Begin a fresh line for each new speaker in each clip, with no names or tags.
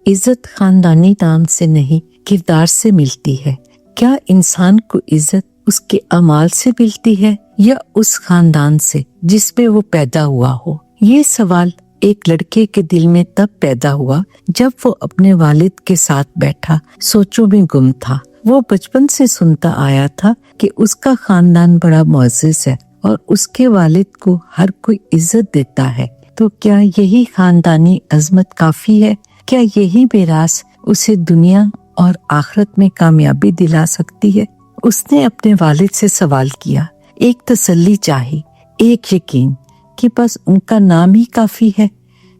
इज्जत खानदानी नाम से नहीं, किरदार से मिलती है। क्या इंसान को इज्जत उसके अमाल से मिलती है या उस खानदान से जिसमें वो पैदा हुआ हो? ये सवाल एक लड़के के दिल में तब पैदा हुआ जब वो अपने वालिद के साथ बैठा सोचों में गुम था। वो बचपन से सुनता आया था कि उसका खानदान बड़ा मुअज़्ज़ज़ है और उसके वालिद को हर कोई इज्जत देता है। तो क्या यही खानदानी अजमत काफी है? क्या यही मेरास उसे दुनिया और आखिरत में कामयाबी दिला सकती है? उसने अपने वालिद से सवाल किया। एक तसल्ली चाही, एक यकीन कि बस उनका नाम ही काफी है।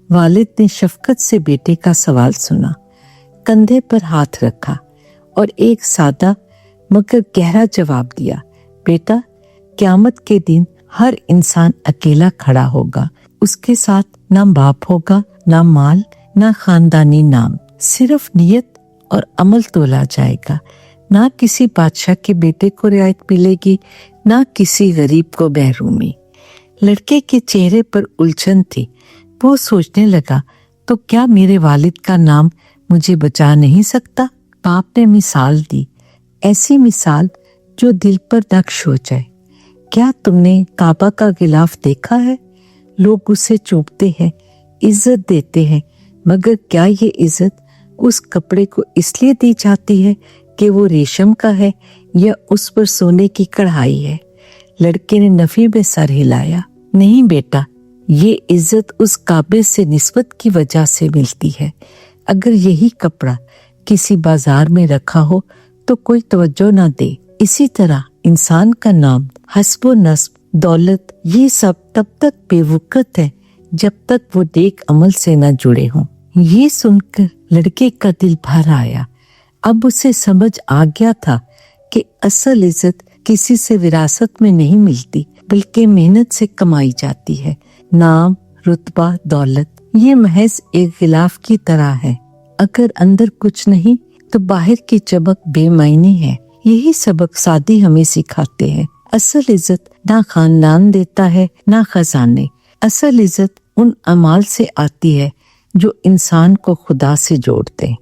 वालिद ने शफकत से बेटे का सवाल सुना, कंधे पर हाथ रखा और एक सादा मगर गहरा जवाब दिया। बेटा, क़यामत के दिन हर इंसान अकेला खड़ा होगा। उसके साथ ना बाप होगा, ना माल, ना खानदानी नाम। सिर्फ नियत और अमल तोला जाएगा। ना किसी बादशाह के बेटे को रियायत मिलेगी, ना किसी गरीब को महरूमी। लड़के के चेहरे पर उलझन थी। वो सोचने लगा, तो क्या मेरे वालिद का नाम मुझे बचा नहीं सकता? बाप ने मिसाल दी, ऐसी मिसाल जो दिल पर नक्श हो जाए। क्या तुमने काबा का गिलाफ देखा है? लोग उसे चूमते हैं, इज्जत देते हैं, मगर क्या ये इज्जत उस कपड़े को इसलिए दी जाती है कि वो रेशम का है या उस पर सोने की कढ़ाई है? लड़के ने नफी में सर हिलाया। नहीं बेटा, ये इज्जत उस काबे से निस्बत की वजह से मिलती है। अगर यही कपड़ा किसी बाजार में रखा हो तो कोई तवज्जो ना दे। इसी तरह इंसान का नाम, हस्ब नस्ब, दौलत, ये सब तब तक बेवकूफ़ है जब तक वो नेक अमल से न जुड़े हों। ये सुनकर लड़के का दिल भर आया। अब उसे समझ आ गया था कि असल इज्जत किसी से विरासत में नहीं मिलती, बल्कि मेहनत से कमाई जाती है। नाम, रुतबा, दौलत ये महज एक गिलाफ की तरह है। अगर अंदर कुछ नहीं तो बाहर की चमक बेमायने है। यही सबक सादी हमें सिखाते हैं। असल इज्जत ना खानदान देता है, ना खजाने। असल इज्जत उन अमाल से आती है जो इंसान को खुदा से जोड़ते हैं।